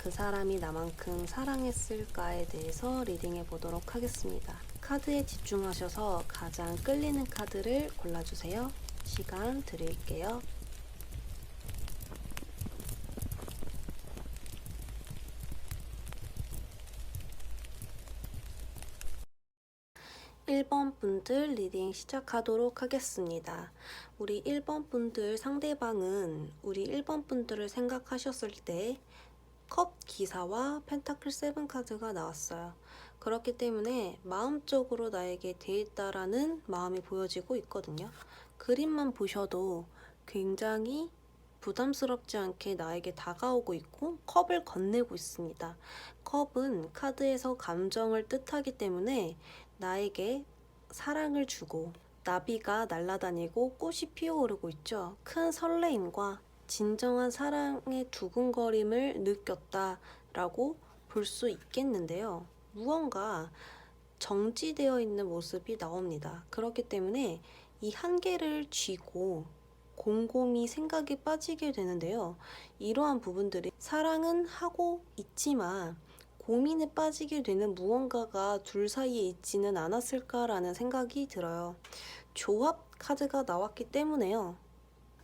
그 사람이 나만큼 사랑했을까에 대해서 리딩해 보도록 하겠습니다. 카드에 집중하셔서 가장 끌리는 카드를 골라주세요. 시간 드릴게요. 1번 분들 리딩 시작하도록 하겠습니다. 우리 1번 분들 상대방은 우리 1번 분들을 생각하셨을 때 컵 기사와 펜타클 7 카드가 나왔어요. 그렇기 때문에 마음적으로 나에게 대했다라는 마음이 보여지고 있거든요. 그림만 보셔도 굉장히 부담스럽지 않게 나에게 다가오고 있고 컵을 건네고 있습니다. 컵은 카드에서 감정을 뜻하기 때문에 나에게 사랑을 주고 나비가 날아다니고 꽃이 피어오르고 있죠. 큰 설레임과 진정한 사랑의 두근거림을 느꼈다라고 볼 수 있겠는데요. 무언가 정지되어 있는 모습이 나옵니다. 그렇기 때문에 이 한계를 쥐고 곰곰이 생각에 빠지게 되는데요. 이러한 부분들이 사랑은 하고 있지만 고민에 빠지게 되는 무언가가 둘 사이에 있지는 않았을까라는 생각이 들어요. 조합 카드가 나왔기 때문에요.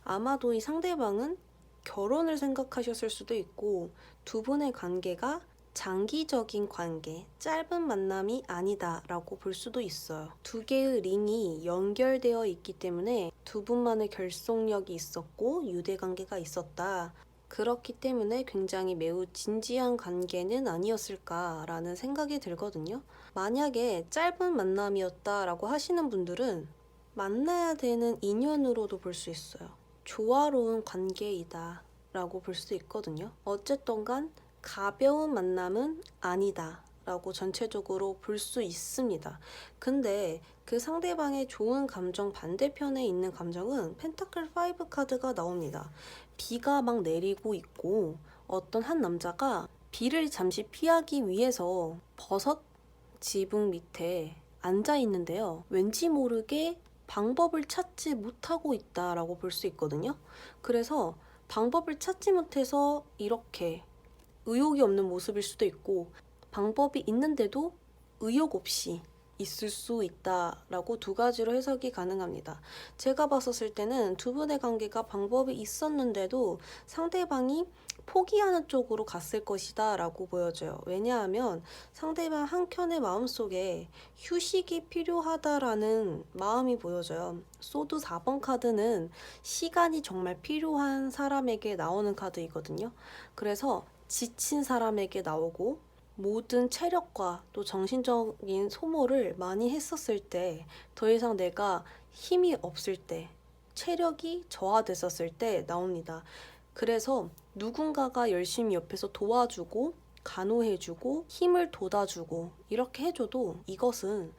아마도 이 상대방은 결혼을 생각하셨을 수도 있고 두 분의 관계가 장기적인 관계, 짧은 만남이 아니다라고 볼 수도 있어요. 두 개의 링이 연결되어 있기 때문에 두 분만의 결속력이 있었고 유대관계가 있었다. 그렇기 때문에 굉장히 매우 진지한 관계는 아니었을까라는 생각이 들거든요. 만약에 짧은 만남이었다라고 하시는 분들은 만나야 되는 인연으로도 볼 수 있어요. 조화로운 관계이다 라고 볼 수 있거든요. 어쨌든 간 가벼운 만남은 아니다 라고 전체적으로 볼 수 있습니다. 근데 그 상대방의 좋은 감정 반대편에 있는 감정은 펜타클 5 카드가 나옵니다. 비가 막 내리고 있고 어떤 한 남자가 비를 잠시 피하기 위해서 버섯 지붕 밑에 앉아 있는데요. 왠지 모르게 방법을 찾지 못하고 있다라고 볼 수 있거든요. 그래서 방법을 찾지 못해서 이렇게 의욕이 없는 모습일 수도 있고 방법이 있는데도 의욕 없이 있을 수 있다라고 두 가지로 해석이 가능합니다. 제가 봤었을 때는 두 분의 관계가 방법이 있었는데도 상대방이 포기하는 쪽으로 갔을 것이다 라고 보여져요. 왜냐하면 상대방 한켠의 마음속에 휴식이 필요하다라는 마음이 보여져요. 소드 4번 카드는 시간이 정말 필요한 사람에게 나오는 카드이거든요. 그래서 지친 사람에게 나오고 모든 체력과 또 정신적인 소모를 많이 했었을 때 더 이상 내가 힘이 없을 때 체력이 저하됐었을 때 나옵니다. 그래서 누군가가 열심히 옆에서 도와주고 간호해주고 힘을 돋아주고 이렇게 해줘도 이것은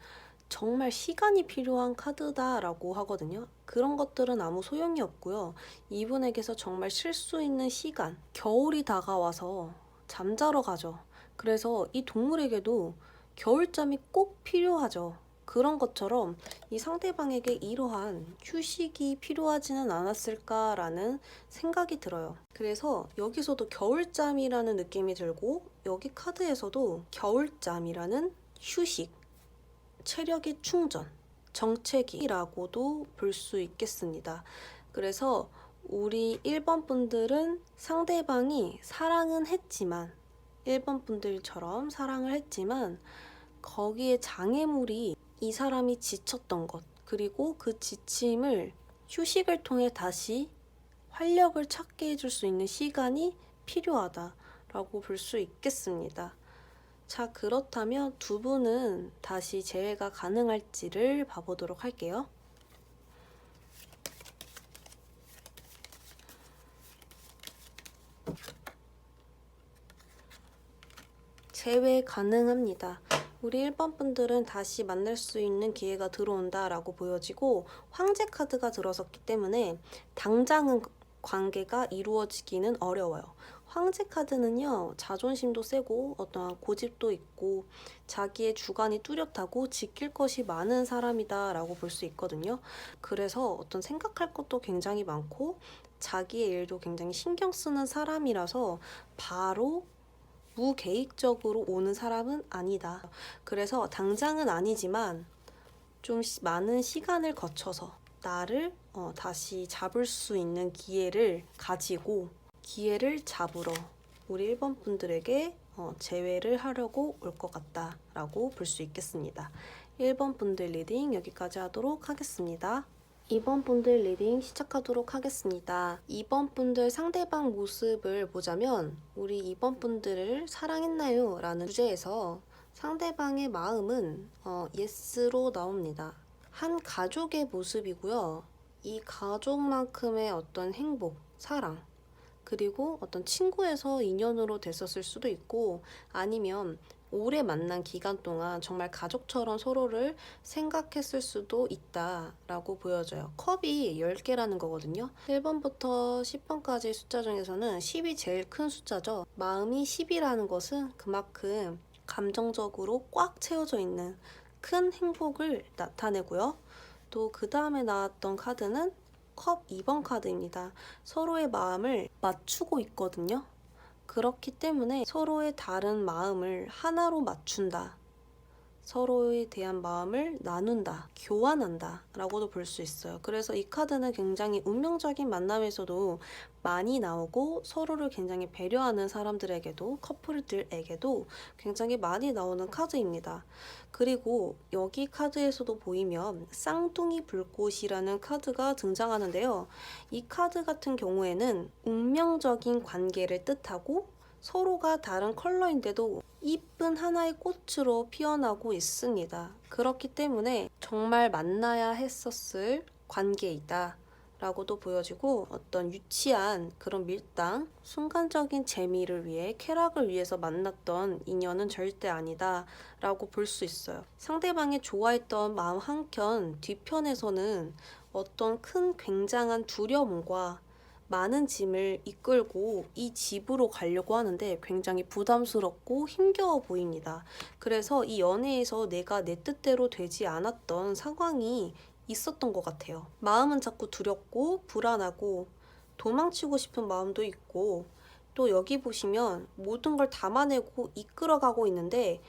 정말 시간이 필요한 카드다라고 하거든요. 그런 것들은 아무 소용이 없고요. 이분에게서 정말 쉴 수 있는 시간, 겨울이 다가와서 잠자러 가죠. 그래서 이 동물에게도 겨울잠이 꼭 필요하죠. 그런 것처럼 이 상대방에게 이러한 휴식이 필요하지는 않았을까라는 생각이 들어요. 그래서 여기서도 겨울잠이라는 느낌이 들고 여기 카드에서도 겨울잠이라는 휴식, 체력의 충전, 정체기라고도 볼 수 있겠습니다. 그래서 우리 1번 분들은 상대방이 사랑은 했지만 1번 분들처럼 사랑을 했지만 거기에 장애물이 이 사람이 지쳤던 것 그리고 그 지침을 휴식을 통해 다시 활력을 찾게 해줄 수 있는 시간이 필요하다라고 볼 수 있겠습니다. 자, 그렇다면 두 분은 다시 재회가 가능할지를 봐보도록 할게요. 재회 가능합니다. 우리 1번 분들은 다시 만날 수 있는 기회가 들어온다라고 보여지고 황제 카드가 들어섰기 때문에 당장은 관계가 이루어지기는 어려워요. 황제 카드는요, 자존심도 세고 어떠한 고집도 있고 자기의 주관이 뚜렷하고 지킬 것이 많은 사람이다 라고 볼 수 있거든요. 그래서 어떤 생각할 것도 굉장히 많고 자기의 일도 굉장히 신경 쓰는 사람이라서 바로 무계획적으로 오는 사람은 아니다. 그래서 당장은 아니지만 좀 많은 시간을 거쳐서 나를 다시 잡을 수 있는 기회를 가지고 기회를 잡으러 우리 1번 분들에게 재회를 하려고 올 것 같다라고 볼 수 있겠습니다. 1번 분들 리딩 여기까지 하도록 하겠습니다. 2번 분들 리딩 시작하도록 하겠습니다. 2번 분들 상대방 모습을 보자면 우리 2번 분들을 사랑했나요? 라는 주제에서 상대방의 마음은 예스로 나옵니다. 한 가족의 모습이고요. 이 가족만큼의 어떤 행복, 사랑, 그리고 어떤 친구에서 인연으로 됐었을 수도 있고 아니면 오래 만난 기간 동안 정말 가족처럼 서로를 생각했을 수도 있다라고 보여져요. 컵이 10개라는 거거든요. 1번부터 10번까지 숫자 중에서는 10이 제일 큰 숫자죠. 마음이 10이라는 것은 그만큼 감정적으로 꽉 채워져 있는 큰 행복을 나타내고요. 또 그 다음에 나왔던 카드는 컵 2번 카드입니다. 서로의 마음을 맞추고 있거든요. 그렇기 때문에 서로의 다른 마음을 하나로 맞춘다. 서로에 대한 마음을 나눈다, 교환한다 라고도 볼 수 있어요. 그래서 이 카드는 굉장히 운명적인 만남에서도 많이 나오고 서로를 굉장히 배려하는 사람들에게도 커플들에게도 굉장히 많이 나오는 카드입니다. 그리고 여기 카드에서도 보이면 쌍둥이 불꽃이라는 카드가 등장하는데요. 이 카드 같은 경우에는 운명적인 관계를 뜻하고 서로가 다른 컬러인데도 이쁜 하나의 꽃으로 피어나고 있습니다. 그렇기 때문에 정말 만나야 했었을 관계이다 라고도 보여지고 어떤 유치한 그런 밀당, 순간적인 재미를 위해 쾌락을 위해서 만났던 인연은 절대 아니다 라고 볼 수 있어요. 상대방이 좋아했던 마음 한켠 뒤편에서는 어떤 큰 굉장한 두려움과 많은 짐을 이끌고 이 집으로 가려고 하는데 굉장히 부담스럽고 힘겨워 보입니다. 그래서 이 연애에서 내가 내 뜻대로 되지 않았던 상황이 있었던 것 같아요. 마음은 자꾸 두렵고 불안하고 도망치고 싶은 마음도 있고 또 여기 보시면 모든 걸 담아내고 이끌어가고 있는데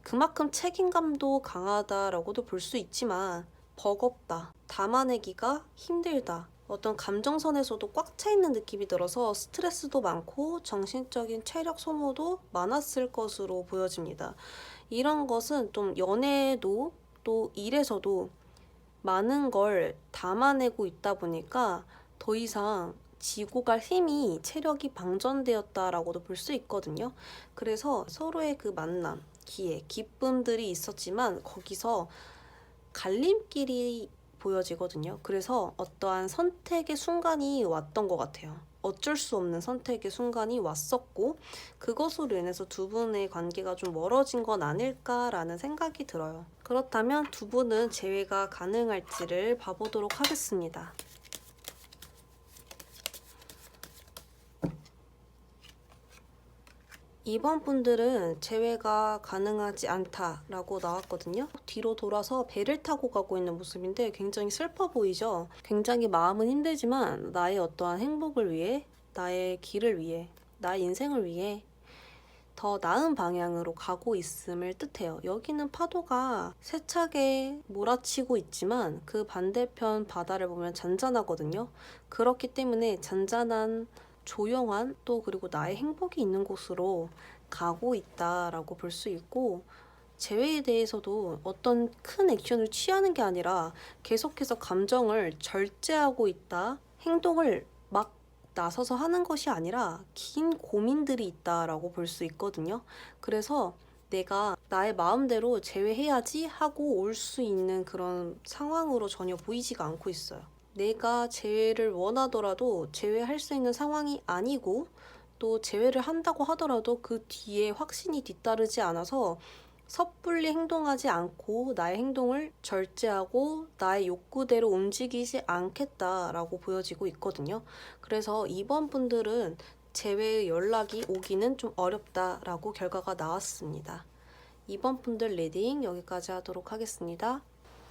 그만큼 책임감도 강하다라고도 볼 수 있지만 버겁다, 담아내기가 힘들다, 어떤 감정선에서도 꽉 차 있는 느낌이 들어서 스트레스도 많고 정신적인 체력 소모도 많았을 것으로 보여집니다. 이런 것은 좀 연애에도 또 일에서도 많은 걸 담아내고 있다 보니까 더 이상 지고 갈 힘이 체력이 방전되었다라고도 볼 수 있거든요. 그래서 서로의 그 만남, 기회, 기쁨들이 있었지만 거기서 갈림길이 보여지거든요. 그래서 어떠한 선택의 순간이 왔던 것 같아요. 어쩔 수 없는 선택의 순간이 왔었고 그것으로 인해서 두 분의 관계가 좀 멀어진 건 아닐까라는 생각이 들어요. 그렇다면 두 분은 재회가 가능할지를 봐보도록 하겠습니다. 2번 분들은 재회가 가능하지 않다라고 나왔거든요. 뒤로 돌아서 배를 타고 가고 있는 모습인데 굉장히 슬퍼 보이죠? 굉장히 마음은 힘들지만 나의 어떠한 행복을 위해, 나의 길을 위해, 나의 인생을 위해 더 나은 방향으로 가고 있음을 뜻해요. 여기는 파도가 세차게 몰아치고 있지만 그 반대편 바다를 보면 잔잔하거든요. 그렇기 때문에 잔잔한 조용한 또 그리고 나의 행복이 있는 곳으로 가고 있다라고 볼 수 있고 재회에 대해서도 어떤 큰 액션을 취하는 게 아니라 계속해서 감정을 절제하고 있다. 행동을 막 나서서 하는 것이 아니라 긴 고민들이 있다라고 볼 수 있거든요. 그래서 내가 나의 마음대로 재회해야지 하고 올 수 있는 그런 상황으로 전혀 보이지가 않고 있어요. 내가 재회를 원하더라도 재회할 수 있는 상황이 아니고 또 재회를 한다고 하더라도 그 뒤에 확신이 뒤따르지 않아서 섣불리 행동하지 않고 나의 행동을 절제하고 나의 욕구대로 움직이지 않겠다라고 보여지고 있거든요. 그래서 이번 분들은 재회 연락이 오기는 좀 어렵다라고 결과가 나왔습니다. 이번 분들 리딩 여기까지 하도록 하겠습니다.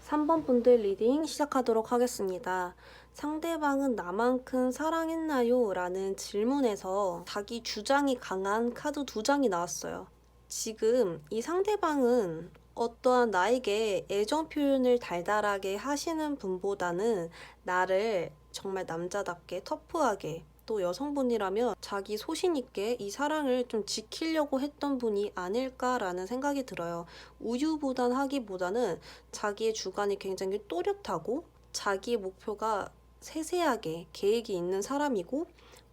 3번 분들 리딩 시작하도록 하겠습니다. 상대방은 나만큼 사랑했나요? 라는 질문에서 자기 주장이 강한 카드 2장이 나왔어요. 지금 이 상대방은 어떠한 나에게 애정 표현을 달달하게 하시는 분보다는 나를 정말 남자답게 터프하게, 또 여성분이라면 자기 소신 있게 이 사랑을 좀 지키려고 했던 분이 아닐까라는 생각이 들어요. 우유부단하기보다는 자기의 주관이 굉장히 또렷하고 자기의 목표가 세세하게 계획이 있는 사람이고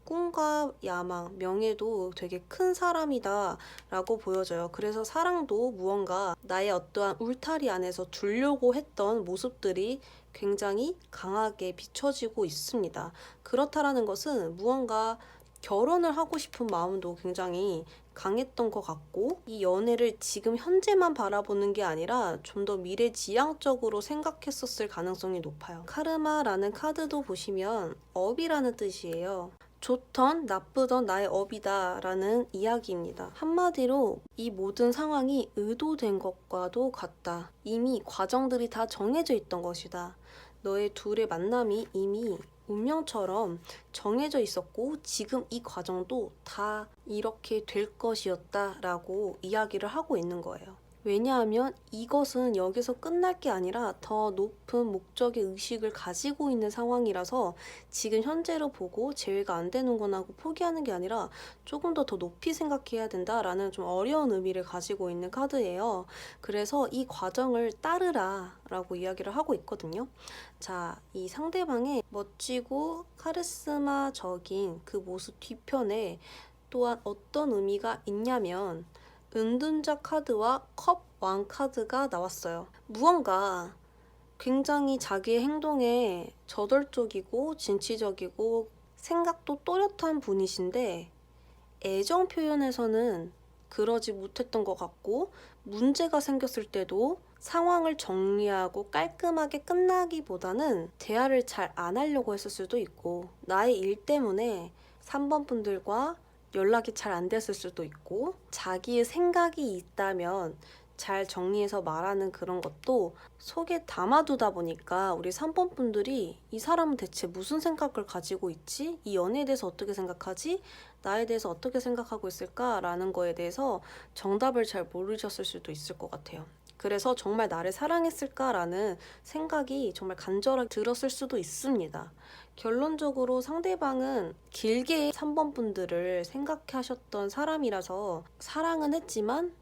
꿈과 야망, 명예도 되게 큰 사람이다 라고 보여져요. 그래서 사랑도 무언가 나의 어떠한 울타리 안에서 두려고 했던 모습들이 굉장히 강하게 비춰지고 있습니다. 그렇다라는 것은 무언가 결혼을 하고 싶은 마음도 굉장히 강했던 것 같고, 이 연애를 지금 현재만 바라보는 게 아니라 좀 더 미래지향적으로 생각했었을 가능성이 높아요. 카르마라는 카드도 보시면 업이라는 뜻이에요. 좋던 나쁘던 나의 업이다 라는 이야기입니다. 한마디로 이 모든 상황이 의도된 것과도 같다. 이미 과정들이 다 정해져 있던 것이다. 너의 둘의 만남이 이미 운명처럼 정해져 있었고 지금 이 과정도 다 이렇게 될 것이었다 라고 이야기를 하고 있는 거예요. 왜냐하면 이것은 여기서 끝날 게 아니라 더 높은 목적의 의식을 가지고 있는 상황이라서 지금 현재로 보고 재회가 안 되는 건 하고 포기하는 게 아니라 조금 더 높이 생각해야 된다라는 좀 어려운 의미를 가지고 있는 카드예요. 그래서 이 과정을 따르라 라고 이야기를 하고 있거든요. 자, 이 상대방의 멋지고 카리스마적인 그 모습 뒤편에 또한 어떤 의미가 있냐면 은둔자 카드와 컵 왕 카드가 나왔어요. 무언가 굉장히 자기의 행동에 저돌적이고 진취적이고 생각도 또렷한 분이신데 애정 표현에서는 그러지 못했던 것 같고 문제가 생겼을 때도 상황을 정리하고 깔끔하게 끝나기보다는 대화를 잘 안 하려고 했을 수도 있고 나의 일 때문에 3번 분들과 연락이 잘 안 됐을 수도 있고 자기의 생각이 있다면 잘 정리해서 말하는 그런 것도 속에 담아두다 보니까 우리 3번 분들이 이 사람은 대체 무슨 생각을 가지고 있지? 이 연애에 대해서 어떻게 생각하지? 나에 대해서 어떻게 생각하고 있을까라는 거에 대해서 정답을 잘 모르셨을 수도 있을 것 같아요. 그래서 정말 나를 사랑했을까라는 생각이 정말 간절하게 들었을 수도 있습니다. 결론적으로 상대방은 길게 3번 분들을 생각하셨던 사람이라서 사랑은 했지만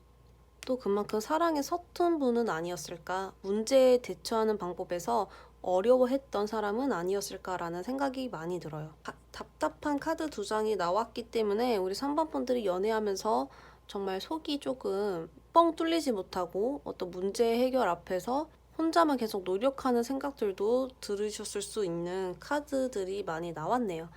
또 그만큼 사랑에 서툰 분은 아니었을까, 문제에 대처하는 방법에서 어려워했던 사람은 아니었을까라는 생각이 많이 들어요. 답답한 카드 2장이 나왔기 때문에 우리 3번 분들이 연애하면서 정말 속이 조금 뻥 뚫리지 못하고 어떤 문제 해결 앞에서 혼자만 계속 노력하는 생각들도 들으셨을 수 있는 카드들이 많이 나왔네요.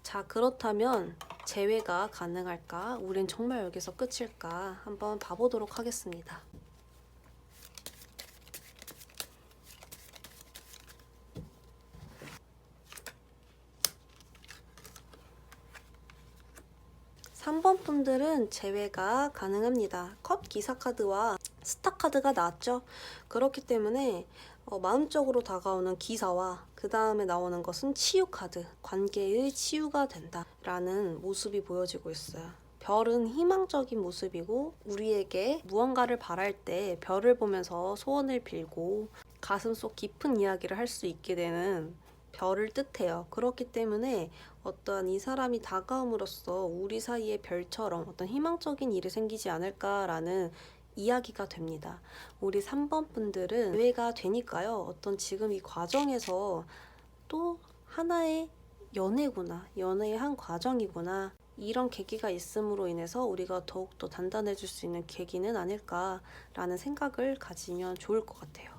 자, 그렇다면 재회가 가능할까? 우린 정말 여기서 끝일까? 한번 봐보도록 하겠습니다. 삼 번 분들은 재회가 가능합니다. 컵 기사 카드와 스타 카드가 나왔죠. 그렇기 때문에 마음적으로 다가오는 기사와 그 다음에 나오는 것은 치유 카드, 관계의 치유가 된다 라는 모습이 보여지고 있어요. 별은 희망적인 모습이고 우리에게 무언가를 바랄 때 별을 보면서 소원을 빌고 가슴속 깊은 이야기를 할 수 있게 되는 별을 뜻해요. 그렇기 때문에 어떠한 이 사람이 다가옴으로써 우리 사이의 별처럼 어떤 희망적인 일이 생기지 않을까라는 이야기가 됩니다. 우리 3번 분들은 기회가 되니까요. 어떤 지금 이 과정에서 또 하나의 연애구나, 연애의 한 과정이구나, 이런 계기가 있음으로 인해서 우리가 더욱더 단단해질 수 있는 계기는 아닐까라는 생각을 가지면 좋을 것 같아요.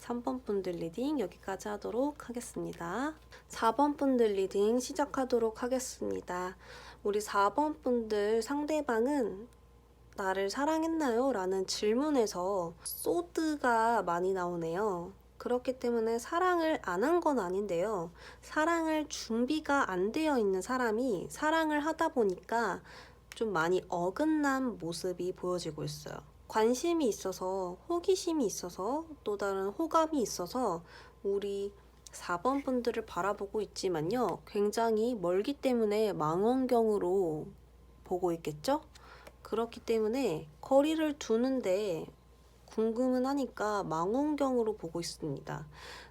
3번 분들 리딩 여기까지 하도록 하겠습니다. 4번 분들 리딩 시작하도록 하겠습니다. 우리 4번 분들 상대방은 나를 사랑했나요? 라는 질문에서 소드가 많이 나오네요. 그렇기 때문에 사랑을 안 한 건 아닌데요. 사랑할 준비가 안 되어 있는 사람이 사랑을 하다 보니까 좀 많이 어긋난 모습이 보여지고 있어요. 관심이 있어서, 호기심이 있어서, 또 다른 호감이 있어서 우리 4번 분들을 바라보고 있지만요. 굉장히 멀기 때문에 망원경으로 보고 있겠죠? 그렇기 때문에 거리를 두는데 궁금은 하니까 망원경으로 보고 있습니다.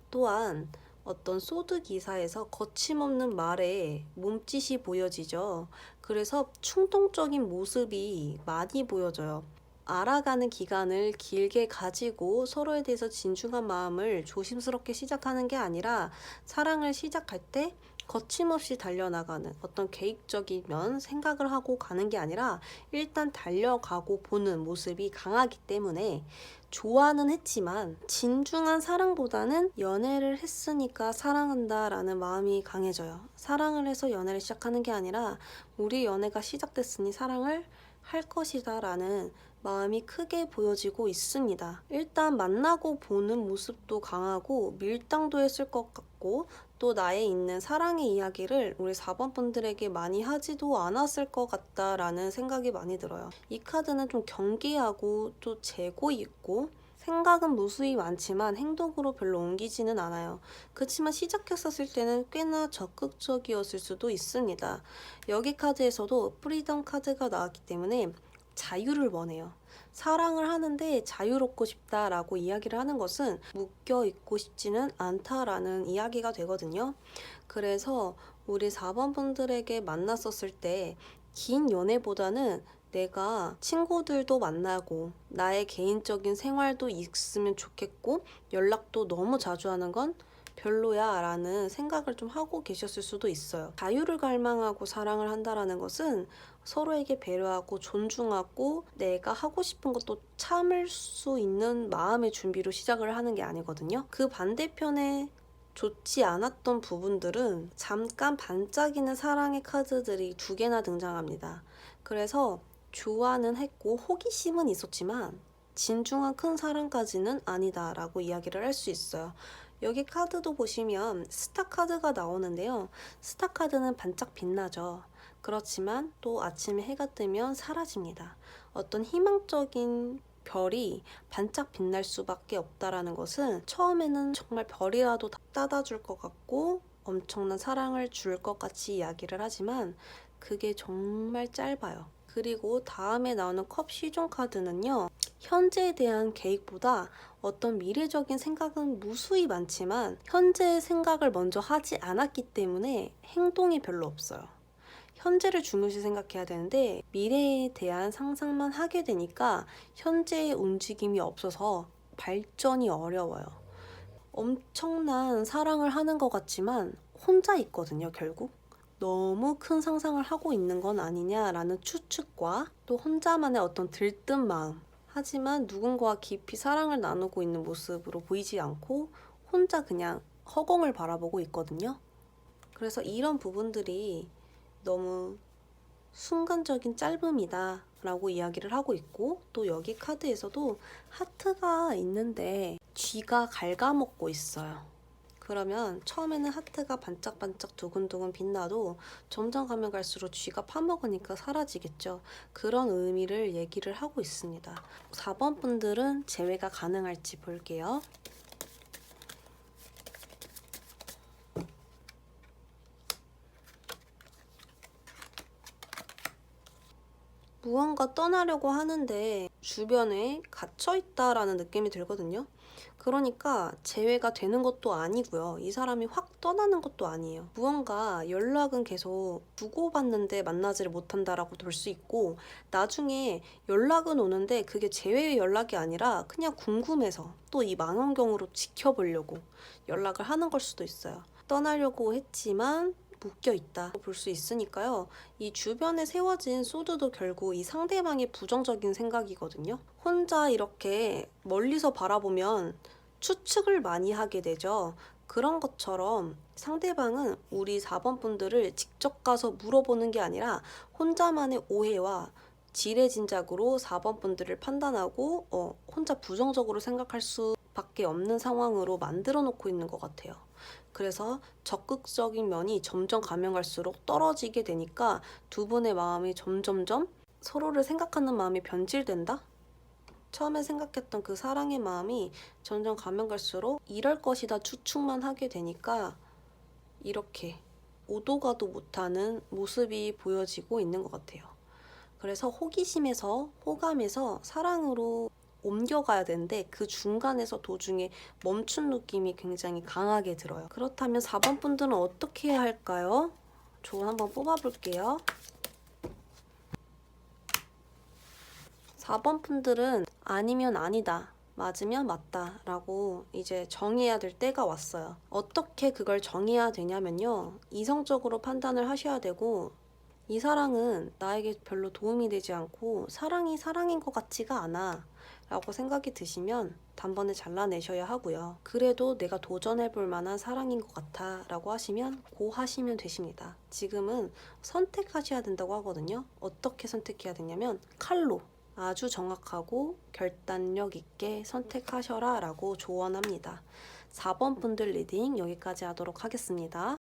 또한 어떤 소드 기사에서 거침없는 말에 몸짓이 보여지죠. 그래서 충동적인 모습이 많이 보여져요. 알아가는 기간을 길게 가지고 서로에 대해서 진중한 마음을 조심스럽게 시작하는 게 아니라 사랑을 시작할 때 거침없이 달려나가는 어떤 계획적인 생각을 하고 가는 게 아니라 일단 달려가고 보는 모습이 강하기 때문에 좋아는 했지만 진중한 사랑보다는 연애를 했으니까 사랑한다 라는 마음이 강해져요. 사랑을 해서 연애를 시작하는 게 아니라 우리 연애가 시작됐으니 사랑을 할 것이다 라는 마음이 크게 보여지고 있습니다. 일단 만나고 보는 모습도 강하고 밀당도 했을 것 같고 또 나에 있는 사랑의 이야기를 우리 4번 분들에게 많이 하지도 않았을 것 같다라는 생각이 많이 들어요. 이 카드는 좀 경계하고 또 재고 있고 생각은 무수히 많지만 행동으로 별로 옮기지는 않아요. 그렇지만 시작했었을 때는 꽤나 적극적이었을 수도 있습니다. 여기 카드에서도 프리덤 카드가 나왔기 때문에 자유를 원해요. 사랑을 하는데 자유롭고 싶다라고 이야기를 하는 것은 묶여 있고 싶지는 않다라는 이야기가 되거든요. 그래서 우리 4번 분들에게 만났었을 때 긴 연애보다는 내가 친구들도 만나고 나의 개인적인 생활도 있으면 좋겠고 연락도 너무 자주 하는 건 별로야 라는 생각을 좀 하고 계셨을 수도 있어요. 자유를 갈망하고 사랑을 한다라는 것은 서로에게 배려하고 존중하고 내가 하고 싶은 것도 참을 수 있는 마음의 준비로 시작을 하는 게 아니거든요. 그 반대편에 좋지 않았던 부분들은 잠깐 반짝이는 사랑의 카드들이 2개나 등장합니다. 그래서 좋아는 했고 호기심은 있었지만 진중한 큰 사랑까지는 아니다 라고 이야기를 할 수 있어요. 여기 카드도 보시면 스타 카드가 나오는데요. 스타 카드는 반짝 빛나죠. 그렇지만 또 아침에 해가 뜨면 사라집니다. 어떤 희망적인 별이 반짝 빛날 수밖에 없다라는 것은 처음에는 정말 별이라도 따다 줄 것 같고 엄청난 사랑을 줄 것 같이 이야기를 하지만 그게 정말 짧아요. 그리고 다음에 나오는 컵 시종 카드는요. 현재에 대한 계획보다 어떤 미래적인 생각은 무수히 많지만 현재의 생각을 먼저 하지 않았기 때문에 행동이 별로 없어요. 현재를 중요시 생각해야 되는데 미래에 대한 상상만 하게 되니까 현재의 움직임이 없어서 발전이 어려워요. 엄청난 사랑을 하는 것 같지만 혼자 있거든요, 결국. 너무 큰 상상을 하고 있는 건 아니냐라는 추측과 또 혼자만의 어떤 들뜬 마음. 하지만 누군가와 깊이 사랑을 나누고 있는 모습으로 보이지 않고 혼자 그냥 허공을 바라보고 있거든요. 그래서 이런 부분들이 너무 순간적인 짧음이다 라고 이야기를 하고 있고 또 여기 카드에서도 하트가 있는데 쥐가 갉아먹고 있어요. 그러면 처음에는 하트가 반짝반짝 두근두근 빛나도 점점 가면 갈수록 쥐가 파먹으니까 사라지겠죠. 그런 의미를 얘기를 하고 있습니다. 4번 분들은 재회가 가능할지 볼게요. 무언가 떠나려고 하는데 주변에 갇혀있다라는 느낌이 들거든요. 그러니까 재회가 되는 것도 아니고요. 이 사람이 확 떠나는 것도 아니에요. 무언가 연락은 계속 주고받는데 만나지를 못한다라고 볼 수 있고 나중에 연락은 오는데 그게 재회의 연락이 아니라 그냥 궁금해서 또 이 망원경으로 지켜보려고 연락을 하는 걸 수도 있어요. 떠나려고 했지만 묶여 있다 볼 수 있으니까요. 이 주변에 세워진 소드도 결국 이 상대방의 부정적인 생각이거든요. 혼자 이렇게 멀리서 바라보면 추측을 많이 하게 되죠. 그런 것처럼 상대방은 우리 4번 분들을 직접 가서 물어보는 게 아니라 혼자만의 오해와 지레진작으로 4번 분들을 판단하고 혼자 부정적으로 생각할 수밖에 없는 상황으로 만들어 놓고 있는 것 같아요. 그래서 적극적인 면이 점점 가면 갈수록 떨어지게 되니까 두 분의 마음이 점점점 서로를 생각하는 마음이 변질된다? 처음에 생각했던 그 사랑의 마음이 점점 가면 갈수록 이럴 것이다 추측만 하게 되니까 이렇게 오도 가도 못하는 모습이 보여지고 있는 것 같아요. 그래서 호기심에서 호감에서 사랑으로 옮겨가야 되는데 그 중간에서 도중에 멈춘 느낌이 굉장히 강하게 들어요. 그렇다면 4번 분들은 어떻게 해야 할까요? 조언 한번 뽑아볼게요. 4번 분들은 아니면 아니다, 맞으면 맞다 라고 이제 정해야 될 때가 왔어요. 어떻게 그걸 정해야 되냐면요. 이성적으로 판단을 하셔야 되고 이 사랑은 나에게 별로 도움이 되지 않고 사랑이 사랑인 것 같지가 않아 라고 생각이 드시면 단번에 잘라내셔야 하고요. 그래도 내가 도전해볼 만한 사랑인 것 같아 라고 하시면 고 하시면 되십니다. 지금은 선택하셔야 된다고 하거든요. 어떻게 선택해야 되냐면 칼로 아주 정확하고 결단력 있게 선택하셔라 라고 조언합니다. 4번 분들 리딩 여기까지 하도록 하겠습니다.